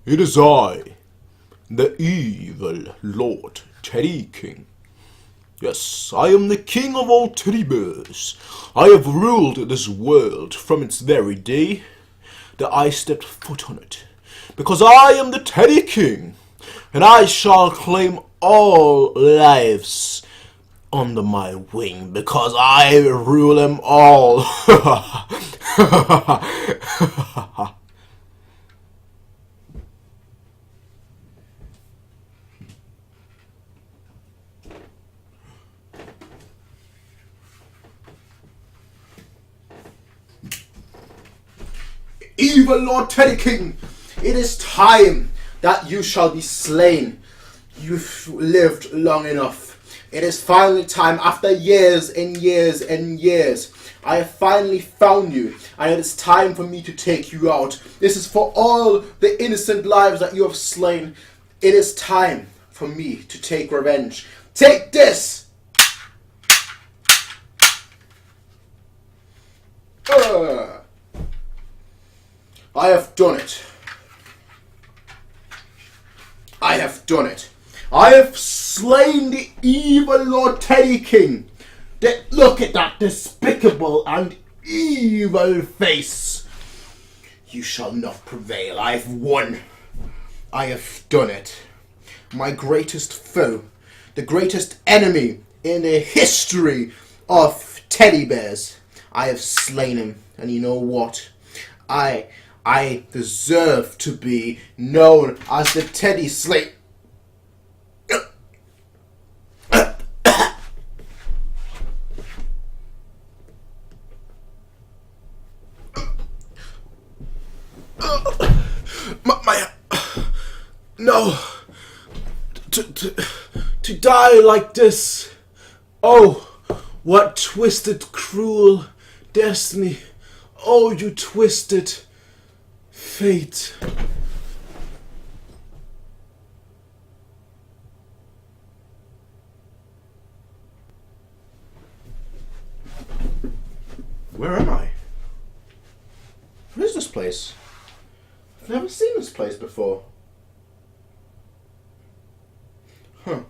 It is I, the evil Lord Teddy King. Yes, I am the king of all teddy bears. I have ruled this world from its very day that I stepped foot on it. Because I am the Teddy King, and I shall claim all lives under my wing, because I rule them all. Evil Lord Teddy King, it is time that you shall be slain. You've lived long enough. It is finally time, after years and years and years. I have finally found you, and it is time for me to take you out. This is for all the innocent lives that you have slain. It is time for me to take revenge. Take this! I have done it. I have done it. I have slain the evil Lord Teddy King. Look at that despicable and evil face. You shall not prevail. I have won. I have done it. My greatest foe, the greatest enemy in the history of teddy bears. I have slain him. And you know what? I deserve to be known as the Teddy Slayer. No, to die like this. Oh, what twisted, cruel destiny. Oh, you twisted fate. Where am I? Where is this place? I've never seen this place before. Huh.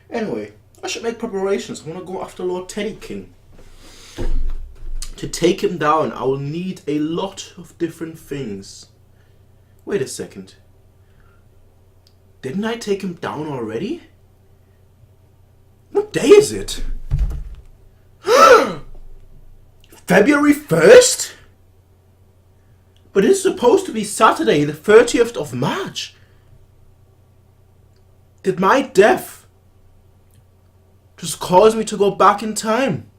Anyway, I should make preparations. I want to go after Lord Teddy King. To take him down, I will need a lot of different things. Wait a second. Didn't I take him down already? What day is it? February 1st? But it's supposed to be Saturday, the 30th of March. Did my death just cause me to go back in time?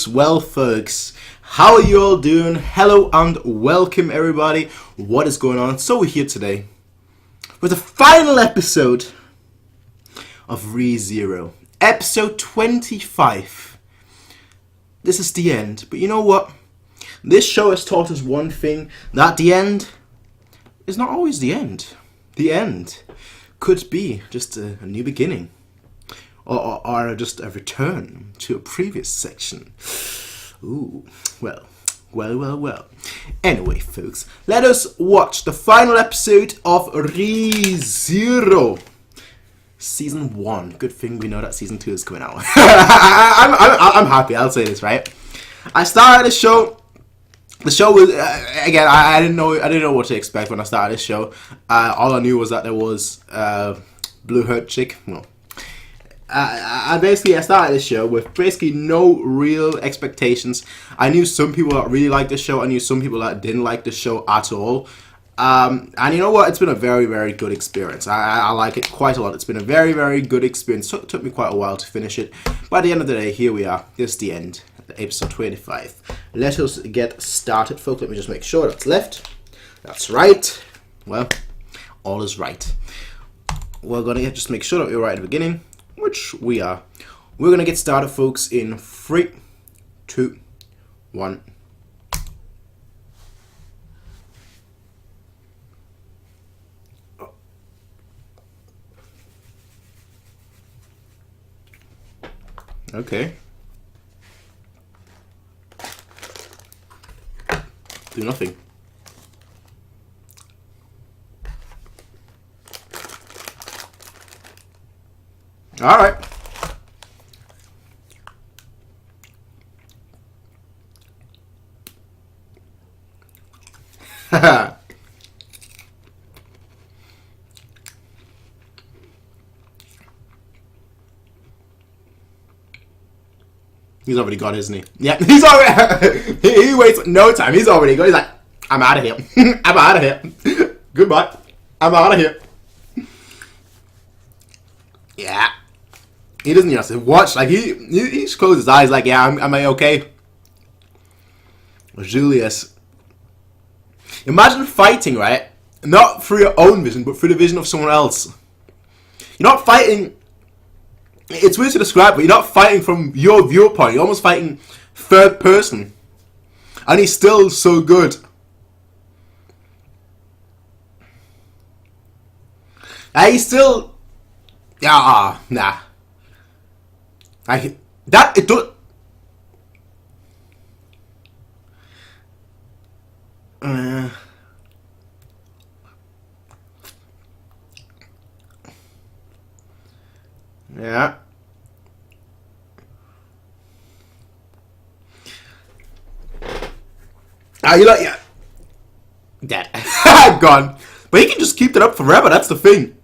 Well folks, how are you all doing? Hello and welcome everybody. What is going on? So we're here today with the final episode of ReZero, episode 25. This is the end, but you know what? This show has taught us one thing, that the end is not always the end. The end could be just a new beginning. Or just a return to a previous section. Ooh, well. Anyway, folks, let us watch the final episode of ReZero. Season 1. Good thing we know that Season 2 is coming out. I'm happy, I'll say this, right? I started the show. The show was, again, I didn't know what to expect when I started this show. All I knew was that there was blue haired chick. Well, I started this show with basically no real expectations. I knew some people that really liked the show. I knew some people that didn't like the show at all. And you know what? It's been a very, very good experience. I like it quite a lot. It's been a very, very good experience. It took me quite a while to finish it. By the end of the day, here we are. This is the end. Episode 25. Let us get started, folks. Let me just make sure that's left. That's right. Well, all is right. We're going to just make sure that we're right at the beginning, which we are. We're going to get started, folks, in 3, 2, 1. Okay. Do nothing. Alright. He's already got, isn't he? Yeah, he's already. he waits no time. He's already got. He's like, I'm out of here. I'm out of here. Goodbye. I'm out of here. Yeah. He doesn't even have to watch. Like he just closes his eyes. Like, yeah, am I okay? Julius. Imagine fighting, right? Not through your own vision, but through the vision of someone else. You're not fighting. It's weird to describe, but you're not fighting from your viewpoint. You're almost fighting third person. And he's still so good. He's still... Yeah, nah. That, it do... Yeah. You like, yeah. Dead. Gone. But he can just keep that up forever, that's the thing.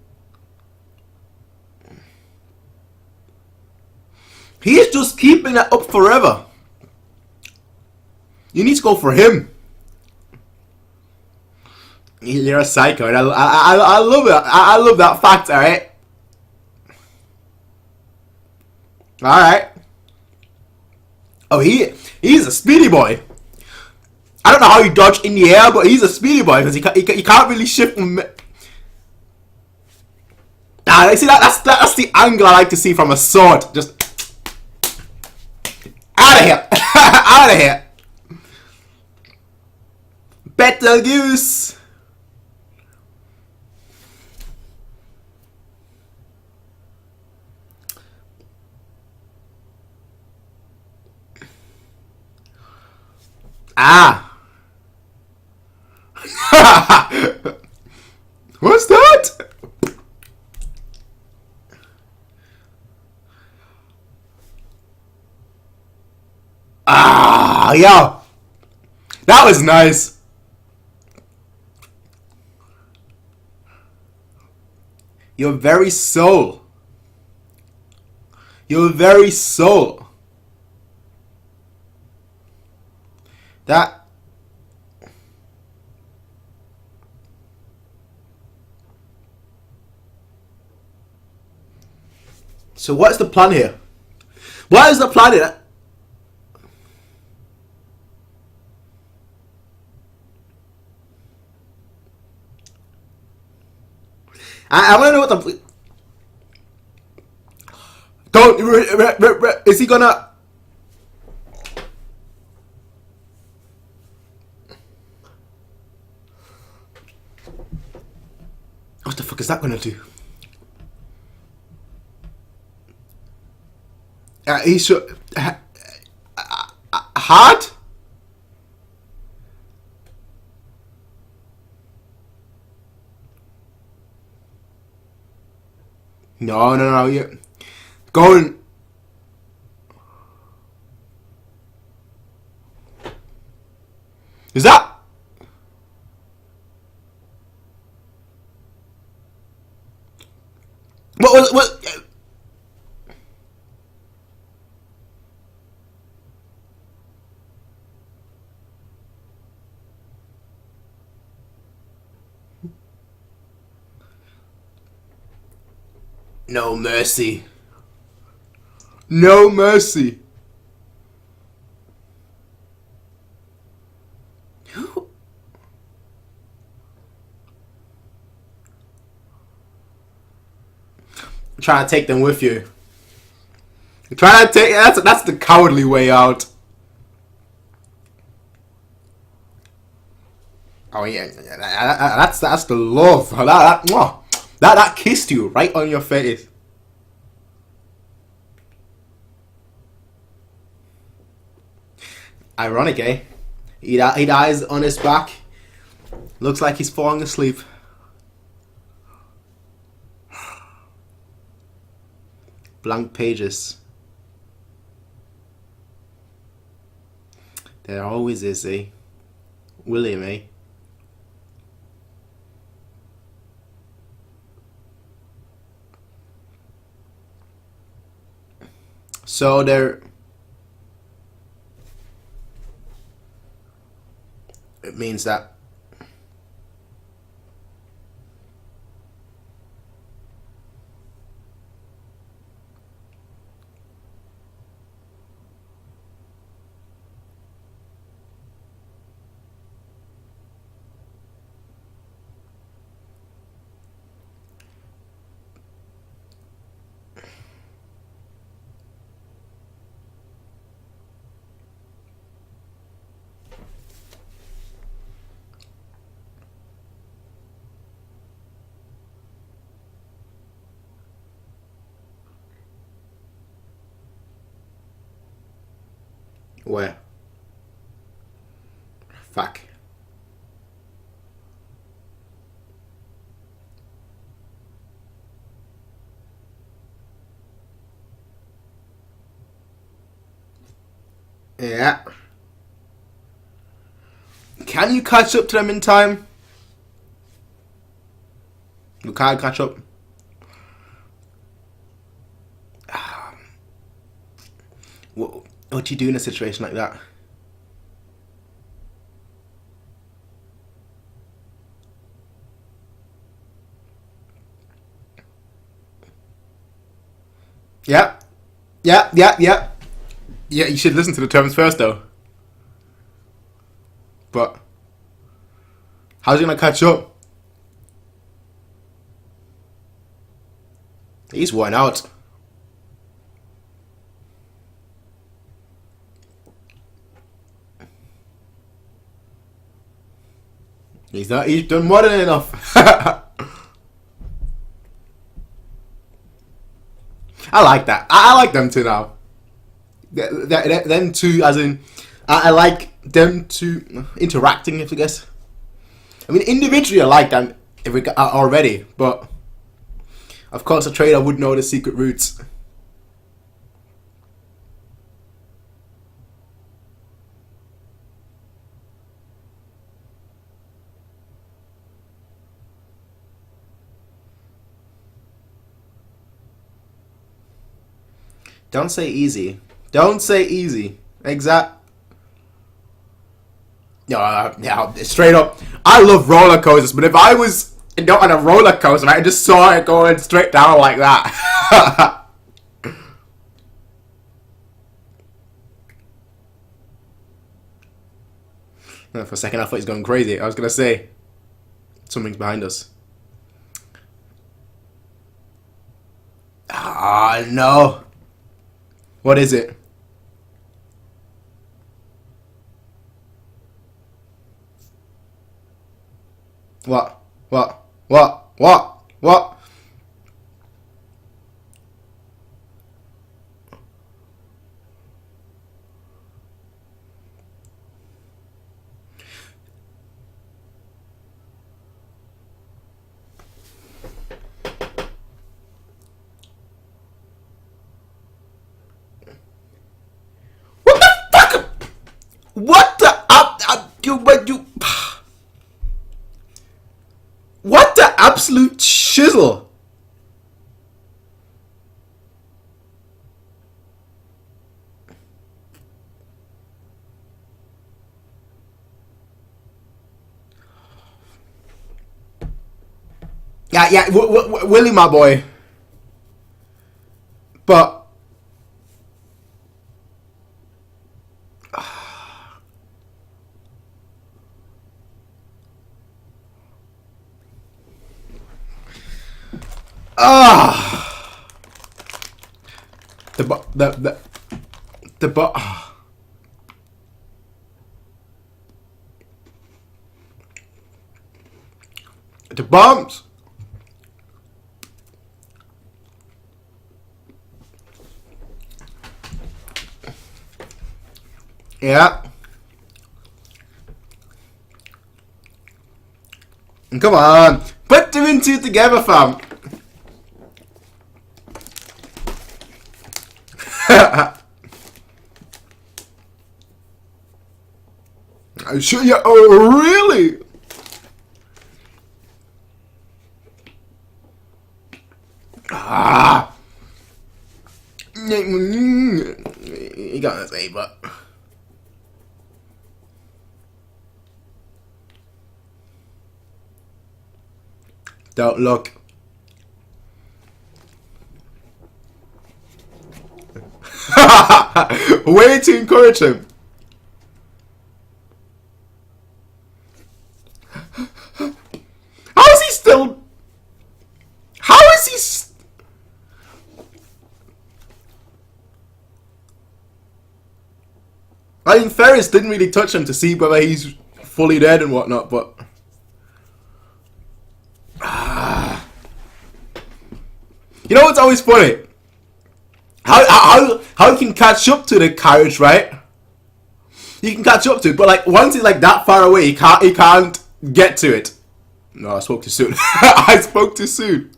He is just keeping that up forever. You need to go for him. You're a psycho, and I love it. I love that fact, alright? Alright. Oh, he's a speedy boy. I don't know how he dodged in the air, but he's a speedy boy because he can't really shift from. Nah, see that's the angle I like to see from a sword. Just out of here, out of here. Betelgeuse. Ah. What's that? Ah, yeah. That was nice. Your very soul. Your very soul. That. So what is the plan here? What is the plan here? I want to know what the... Don't... Is he gonna... What the fuck is that gonna do? He should... Hard? No, yeah. Going... Is that... What... No mercy. No mercy. Trying to take them with you. Trying to take... That's the cowardly way out. Oh yeah, that's the love. That kissed you right on your face. Ironic, eh? He dies on his back. Looks like he's falling asleep. Blank pages. There always is, eh? William, eh? So there... It means that... Where? Fuck. Yeah. Can you catch up to them in time? You can't catch up. What do you do in a situation like that? Yeah. Yeah, you should listen to the terms first, though. But how's he gonna catch up? He's worn out. He's done more than enough. I like that. I like them two now. Them two, as in, I like them two interacting, if I guess. I mean, individually, I like them already, but of course, a trader would know the secret routes. Don't say easy. Don't say easy. Exact. Yeah, straight up. I love roller coasters, but if I was not on a roller coaster, I just saw it going straight down like that. For a second, I thought he was going crazy. I was gonna say something's behind us. Ah, no. What is it? What? What? What? What? What? What the fuck? What the you what the absolute shizzle? Yeah, Willie, my boy. But the bumps. Yeah. Come on. Put 2 and 2 together, fam. I'm sure you. Oh, really? Ah. You got this, but. Don't look. Way to encourage him. How is he still? How is he? I mean, Ferris didn't really touch him to see whether he's fully dead and whatnot, but. You know what's always funny? How you can catch up to the carriage, right? You can catch up to it, but like once it's like that far away, he can't get to it. No, I spoke too soon. I spoke too soon.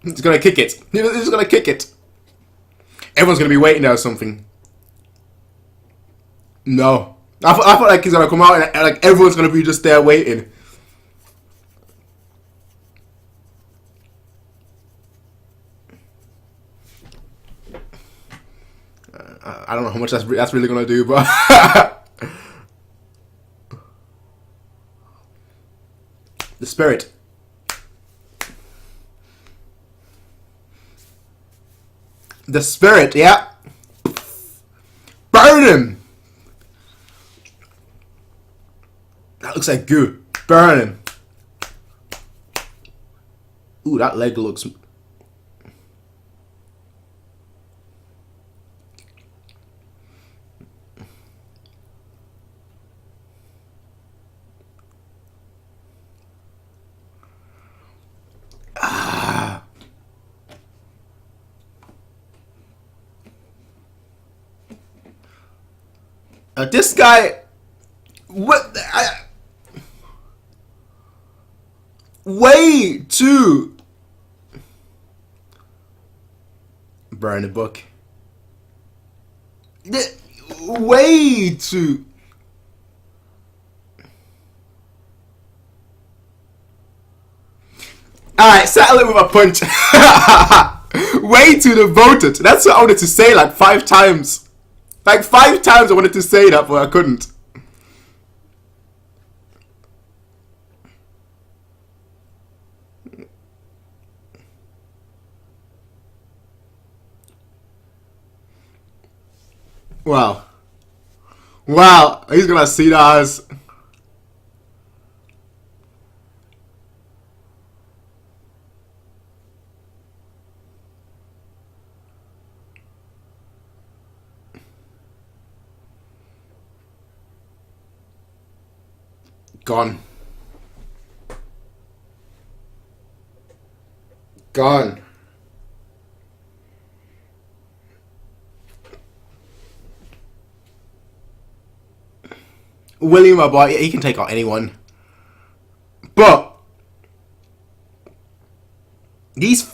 He's gonna kick it. He's gonna kick it. Everyone's gonna be waiting there or something. No, I thought like he's gonna come out and like everyone's gonna be just there waiting. I don't know how much that's really gonna do, but the spirit. The spirit, yeah. Burn him. That looks like goo. Burn him. Ooh, that leg looks. This guy, what? Way too. Burn the book. Way too. Alright, settle it with a punch. Way too devoted. That's what I wanted to say like 5 times. Like 5 times I wanted to say that, but I couldn't. Wow. Wow, he's gonna see that as... Gone. Gone. William, my boy, he can take out anyone. But these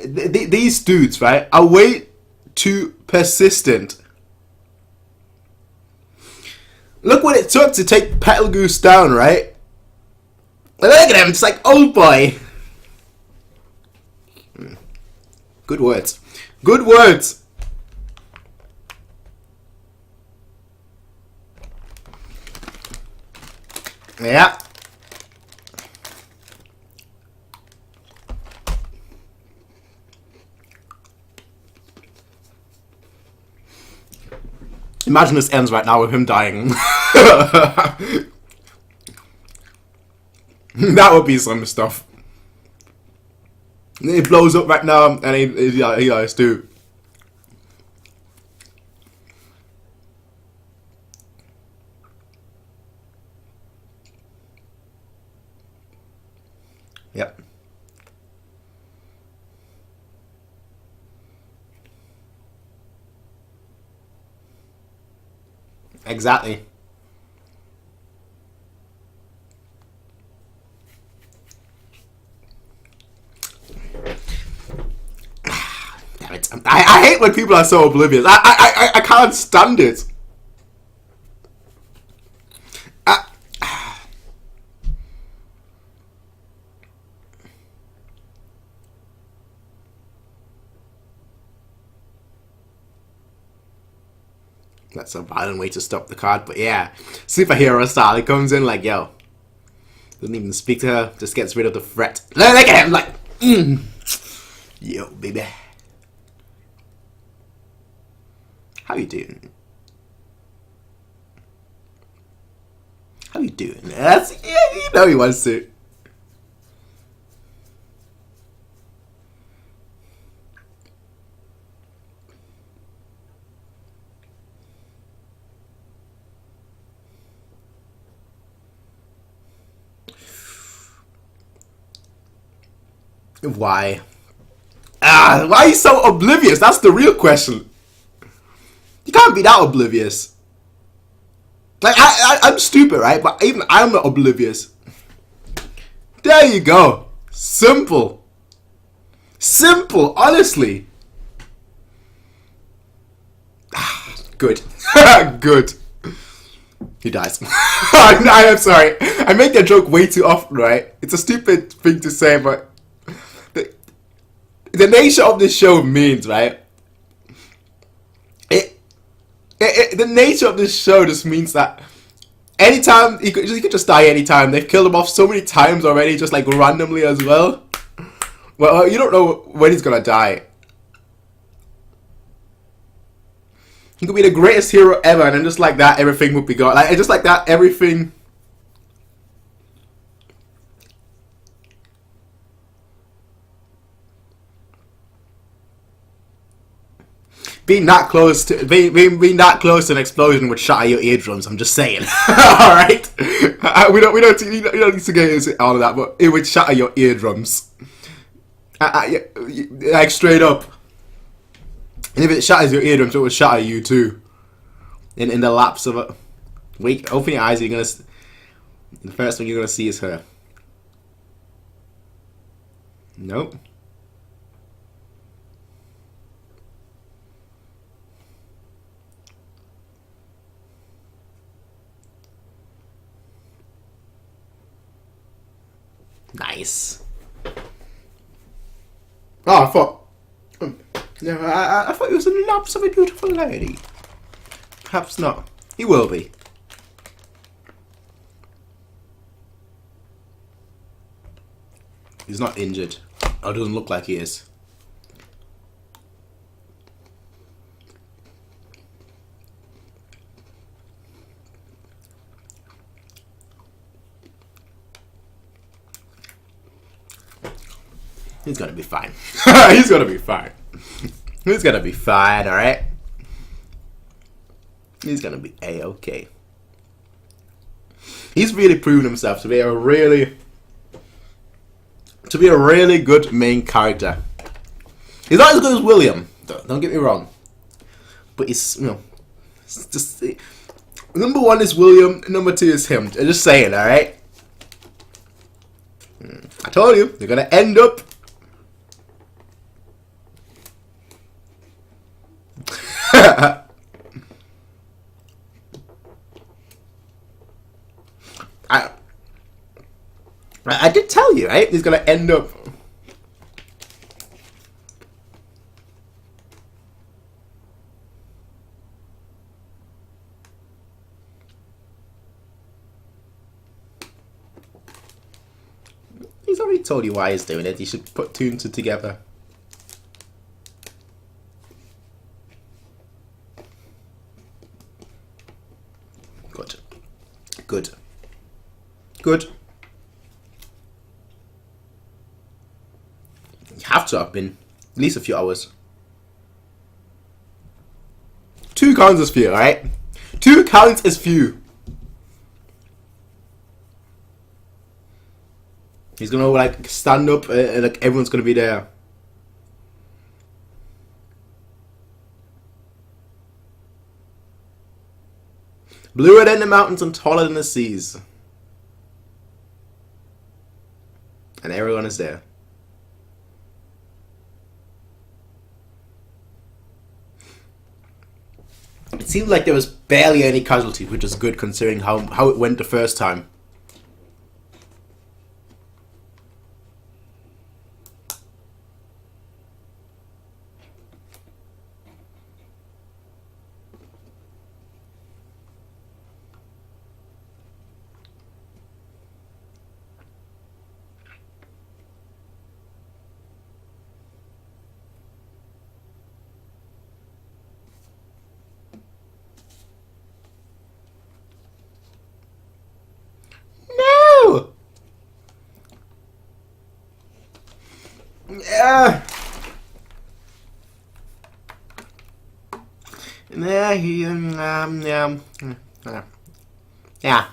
these dudes, right, are way too persistent. Look what it took to take Petal Goose down, right? Look at him, it's like, oh boy. Good words. Good words. Yeah. Imagine this ends right now with him dying. That would be some stuff. It blows up right now, and he dies too. Yep. Exactly. hate when people are so oblivious. I can't stand it. That's a violent way to stop the card, but yeah, superhero style. He comes in like, yo, doesn't even speak to her, just gets rid of the threat. Look at him, like, yo, baby, how you doing? How you doing? That's, yeah, you know he wants to. Why? Why are you so oblivious? That's the real question. You can't be that oblivious. Like, I'm stupid, right? But even I'm not oblivious. There you go. Simple. Simple, honestly. Good. Good. He dies. I am sorry. I make that joke way too often, right? It's a stupid thing to say, but the nature of this show means, right? The nature of this show just means that anytime he could just die anytime. They've killed him off so many times already, just like randomly as well. Well, you don't know when he's gonna die. He could be the greatest hero ever, and then just like that, everything would be gone. Like just like that, everything. Being that close to being that close to an explosion would shatter your eardrums. I'm just saying. All right, we don't need to get into all of that, but it would shatter your eardrums. Like straight up. And if it shatters your eardrums, it will shatter you too. In the lapse of a wait, open your eyes. The first thing you're gonna see is her. Nope. Nice. Oh, I thought. No, I thought he was in the lapse of a beautiful lady. Perhaps not. He will be. He's not injured. Or doesn't look like he is. He's gonna be fine. He's gonna be fine. He's gonna be fine, alright? He's gonna be A-okay. He's really proven himself to be a really good main character. He's not as good as William, don't get me wrong. But he's, it's just number one is William, number two is him. I'm just saying, alright? I told you, they're gonna end up I did tell you, right? He's gonna end up. He's already told you why he's doing it. You should put two and two together. Good. Good. Good. You have to have been at least a few hours. 2 counts as few, alright? 2 counts as few. He's gonna like stand up and like everyone's gonna be there. Bluer than the mountains and taller than the seas. And everyone is there. it seemed like there was barely any casualties, which is good considering how it went the first time. No! Yeah. Yeah. Yeah. Yeah.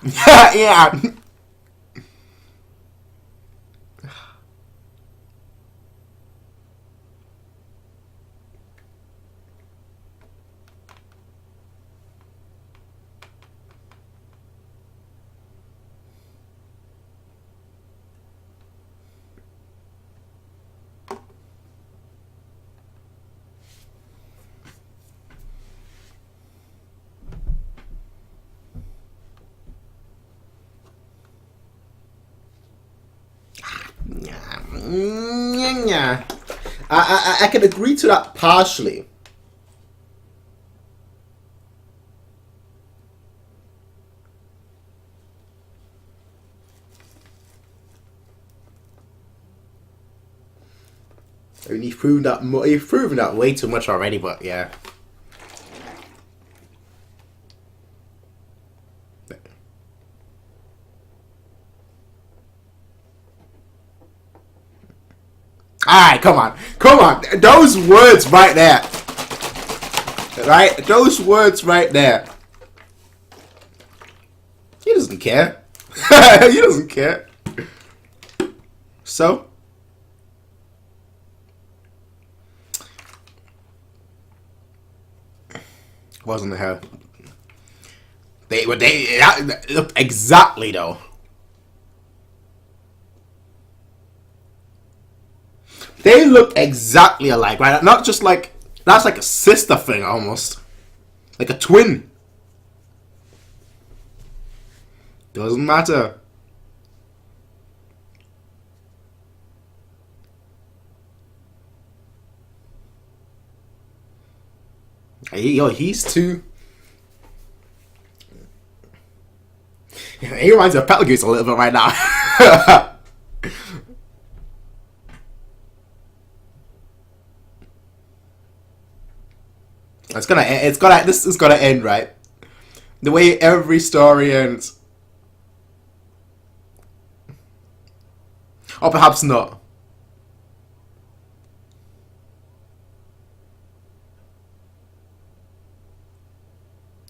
Yeah. I can agree to that partially. I mean, you've proven that way too much already, but yeah. Alright, come on. Those words right there. Right? Those words right there. He doesn't care. He doesn't care. So? Wasn't her. They looked exactly though. They look exactly alike, right? Not just like, that's like a sister thing almost. Like a twin. Doesn't matter. Yo, he's too. He reminds me of Petal Goose a little bit right now. This is gonna end, right? The way every story ends. Or perhaps not.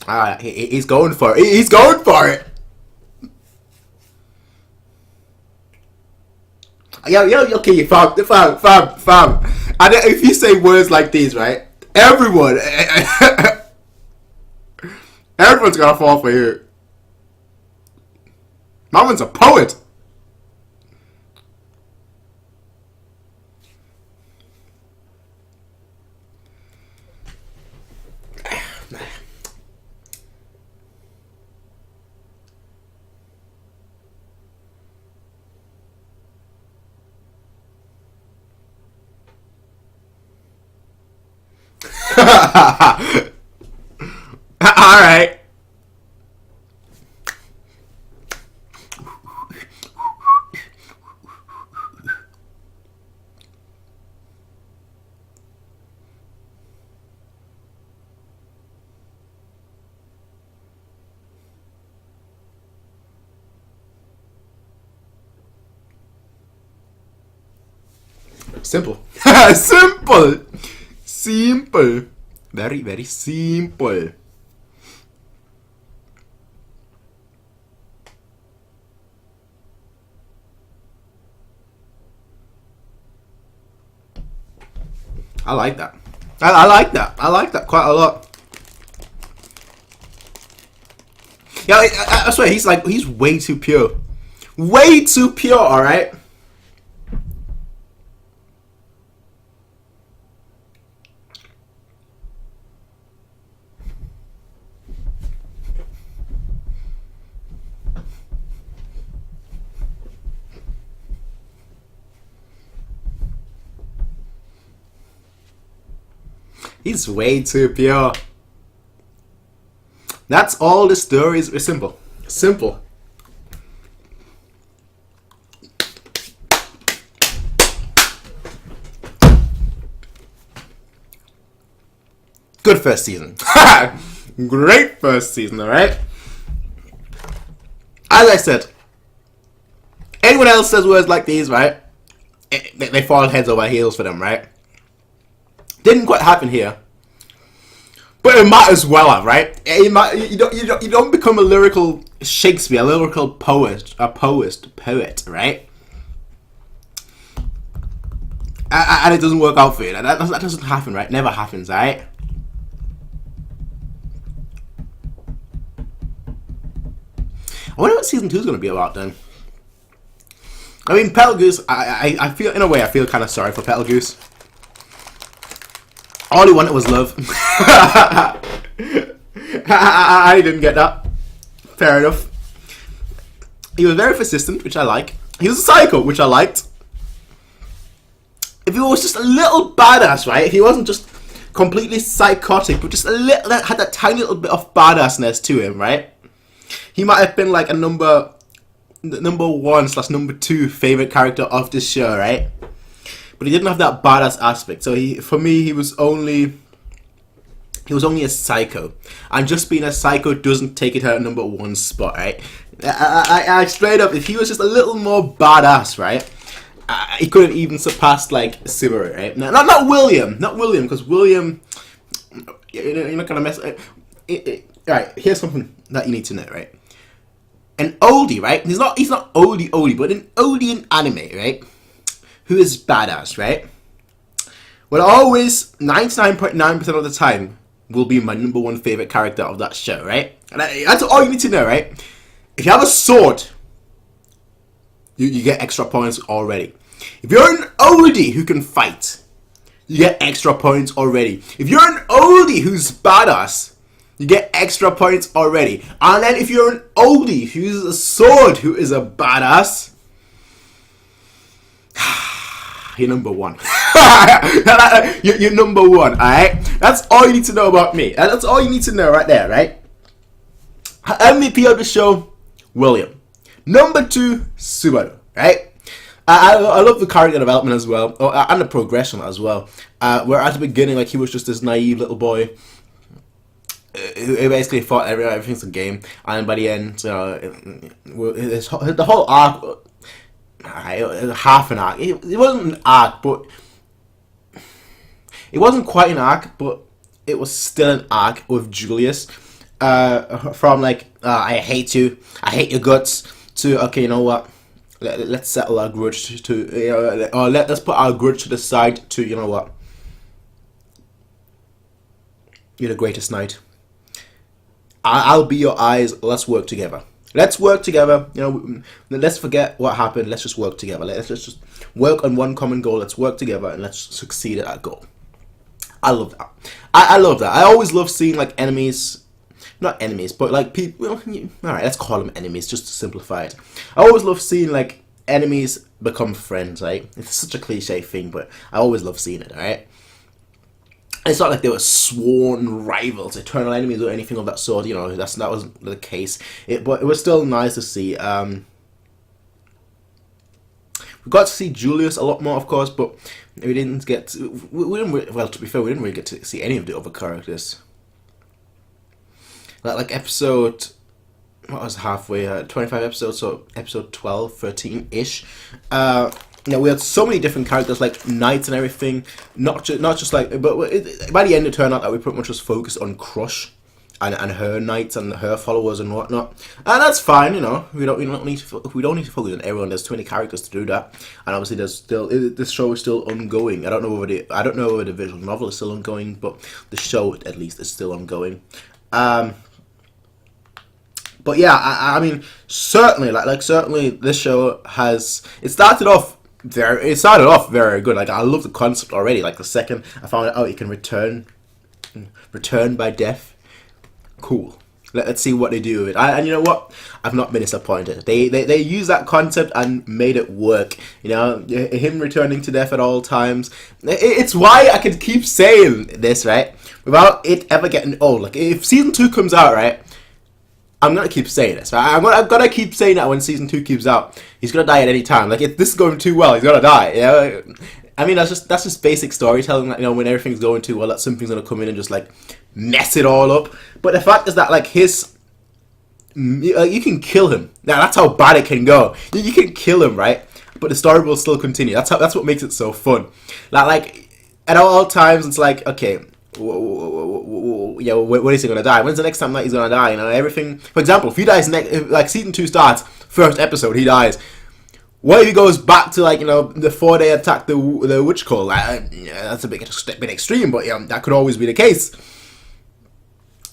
Alright, he's going for it. He's going for it! Yo, okay, fam. And if you say words like these, right? Everyone's gonna fall for you. Mama's a poet. Alright. Simple. Simple. Very, very simple. I like that. I like that. I like that quite a lot. Yeah, I swear, he's way too pure. Way too pure, alright? He's way too pure. That's all the story is. Simple. Simple. Good first season. Great first season, alright? As I said, anyone else says words like these, right? They fall heads over heels for them, right? Didn't quite happen here. But it might as well have, right? You don't become a lyrical Shakespeare, a lyrical poet, right? And it doesn't work out for you. That doesn't happen, right? Never happens, right? I wonder what season 2 is going to be about then. I mean, Petal Goose, I feel, in a way, I feel kind of sorry for Petal Goose. All he wanted was love. I didn't get that. Fair enough. He was very persistent, which I like. He was a psycho, which I liked. If he was just a little badass, right? If he wasn't just completely psychotic, but just a little, had that tiny little bit of badassness to him, right? He might have been like a number 1/2 favorite character of this show, right? But he didn't have that badass aspect. So for me, he was only a psycho, and just being a psycho doesn't take it out number 1 spot, right? I straight up, if he was just a little more badass, right? He could have even surpassed like Subaru, right? No, not William, because William, you're not gonna mess. Right, here's something that you need to know, right? An oldie, right? He's not oldie, but an oldie in anime, right? Who is badass, right? Well, always 99.9% of the time will be my number 1 favorite character of that show, right? And that's all you need to know, right? If you have a sword, you get extra points already. If you're an oldie who can fight, you get extra points already. If you're an oldie who's badass, you get extra points already. And then if you're an oldie who uses a sword who is a badass, you're number 1. You're number 1, alright? That's all you need to know about me. That's all you need to know right there, right? MVP of the show, William. Number 2, Subaru, right? I love the character development as well, and the progression as well. Where at the beginning, like, he was just this naive little boy who basically thought everything's a game, and by the end, the whole arc, half an arc. It wasn't an arc, but it wasn't quite an arc, but it was still an arc with Julius. From like, I hate you, I hate your guts, to, okay, you know what? Let's settle our grudge to, or let's put our grudge to the side, to, you know what? You're the greatest knight. I'll be your eyes. Let's work together. Let's work together. You know, let's forget what happened. Let's just work together. Let's just work on one common goal. Let's work together and let's succeed at that goal. I love that. I love that. I always love seeing like enemies, not enemies, but like people. All right, let's call them enemies just to simplify it. I always love seeing like enemies become friends. Right? It's such a cliche thing, but I always love seeing it. All right. It's not like they were sworn rivals, eternal enemies, or anything of that sort. You know, that wasn't the case. But it was still nice to see. We got to see Julius a lot more, of course, but we didn't get. We didn't. Well, to be fair, we didn't really get to see any of the other characters. Like episode, what was halfway? 25 episodes, so episode 12, 13-ish. We had so many different characters, like knights and everything. Not just like, but by the end it turned out that we pretty much just focused on Crush and her knights and her followers and whatnot. And that's fine, you know. We don't need to focus on everyone. There's too many characters to do that. And obviously, there's still this show is still ongoing. I don't know whether the visual novel is still ongoing, but the show at least is still ongoing. But yeah, I mean, certainly, certainly, this show it started off very good. Like, I love the concept already. Like, the second I found out you can return by death, cool. Let's see what they do with it. And you know what? I've not been disappointed. They use that concept and made it work. You know, him returning to death at all times. It's why I can keep saying this, right? Without it ever getting old. Like, if season 2 comes out, right? I'm gonna keep saying this, right? I'm gonna keep saying that when season 2 comes out. He's gonna die at any time. Like, if this is going too well, he's gonna die. You know? I mean, that's just basic storytelling. You know, when everything's going too well, that something's gonna come in and just like mess it all up. But the fact is that like you can kill him. Now that's how bad it can go. You can kill him, right? But the story will still continue. That's what makes it so fun. Like at all times, it's like, okay, yeah, when is he gonna die? When's the next time that he's gonna die? You know, everything. For example, if he dies like season 2 starts, first episode he dies. What if he goes back to, like, you know, before they attack the witch call? Yeah, that's a bit extreme, but yeah, that could always be the case.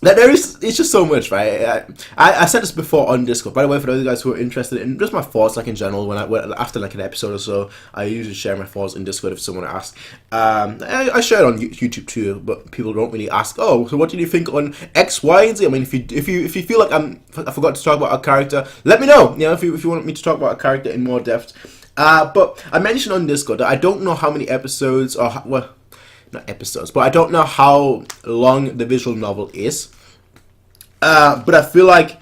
That it's just so much, right? I said this before on Discord. By the way, for those of you guys who are interested in just my thoughts, like in general, after like an episode or so, I usually share my thoughts in Discord if someone asks. I share it on YouTube too, but people don't really ask. Oh, so what did you think on X, Y, and Z? I mean, if you feel like I forgot to talk about a character, let me know. You know, if you want me to talk about a character in more depth. But I mentioned on Discord that I don't know how many episodes or not episodes, but I don't know how long the visual novel is. But I feel like,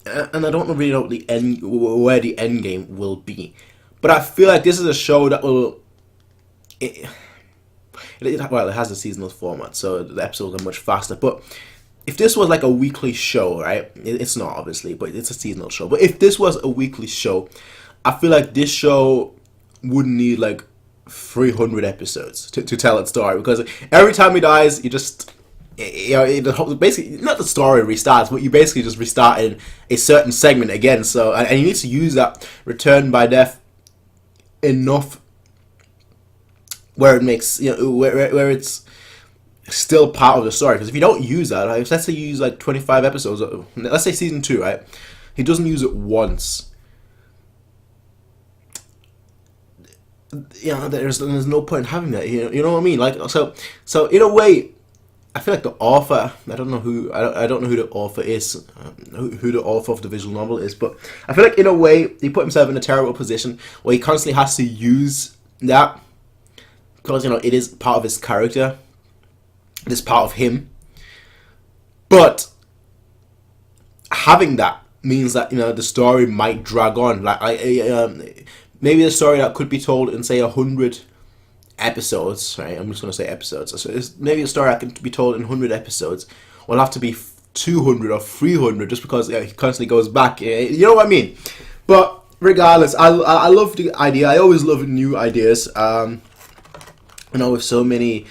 and I don't really know where the end game will be, but I feel like this is a show that will. It has a seasonal format, so the episodes are much faster. But if this was like a weekly show, right? It's not, obviously, but it's a seasonal show. But if this was a weekly show, I feel like this show would need like 300 episodes to tell its story, because every time he dies, you just, you know, basically not the story restarts, but you basically just restart in a certain segment again. So and you need to use that return by death enough where it makes, you know, where it's still part of the story. Because if you don't use that, like, let's say you use like 25 episodes, let's say season 2, right? He doesn't use it once. Yeah, there's no point in having that. You know what I mean? Like, so in a way, I feel like the author, I don't know who the author is, who the author of the visual novel is, but I feel like in a way he put himself in a terrible position where he constantly has to use that, because, you know, it is part of his character, it is part of him. But having that means that, you know, the story might drag on. Like maybe a story that could be told in, say, 100 episodes, right? I'm just going to say episodes. So maybe a story that can be told in 100 episodes will have to be 200 or 300 just because, yeah, he constantly goes back. You know what I mean? But regardless, I love the idea. I always love new ideas. You know, with so many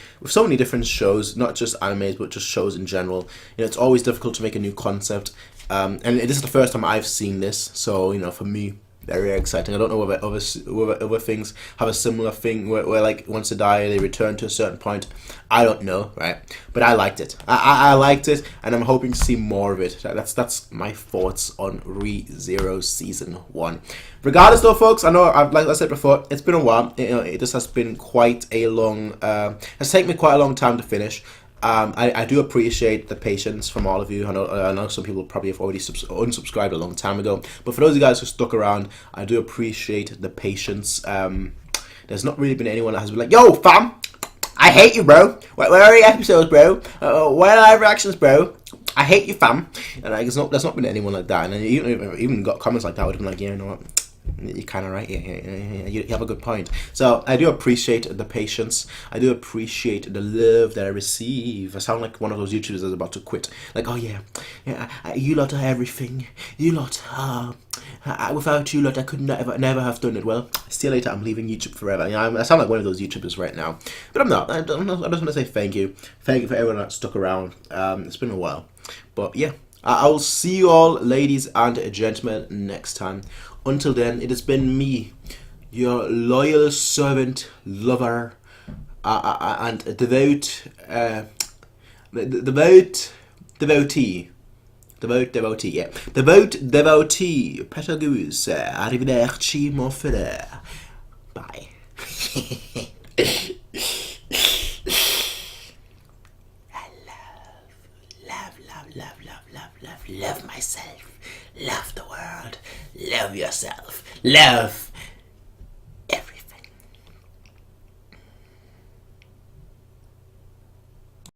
different shows, not just animes, but just shows in general. You know, it's always difficult to make a new concept. And this is the first time I've seen this, so, you know, for me, very exciting. I don't know whether other things have a similar thing where like once they die they return to a certain point. I don't know, right? But I liked it. I liked it, and I'm hoping to see more of it. That's my thoughts on Re:Zero Season 1. Regardless though, folks, I know, like I said before, it's been a while. You know, it just has been quite a long, it's taken me quite a long time to finish. I do appreciate the patience from all of you. I know some people probably have already unsubscribed a long time ago, but for those of you guys who stuck around, I do appreciate the patience. There's not really been anyone that has been like, "Yo, fam, I hate you, bro. Where are your episodes, bro? Where are live reactions, bro? I hate you, fam." And like, there's not been anyone like that. And even got comments like that, I would have been like, "Yeah, you know what? You're kind of right. Yeah, you have a good point." So I do appreciate the patience. I do appreciate the love that I receive. I sound like one of those YouTubers that's about to quit. Like, oh yeah, you lot are everything. You lot are. Without you lot, I could never have done it. Well, see you later. I'm leaving YouTube forever. You know, I sound like one of those YouTubers right now, but I'm not. I just want to say thank you. Thank you for everyone that stuck around. It's been a while, but yeah. I will see you all, ladies and gentlemen, next time. Until then, it has been me, your loyal servant, lover, and devotee. Yeah. Devotee, Petagoose. Arrivederci, mon frère. Bye. I love. love myself. Love the world. Love yourself. Love.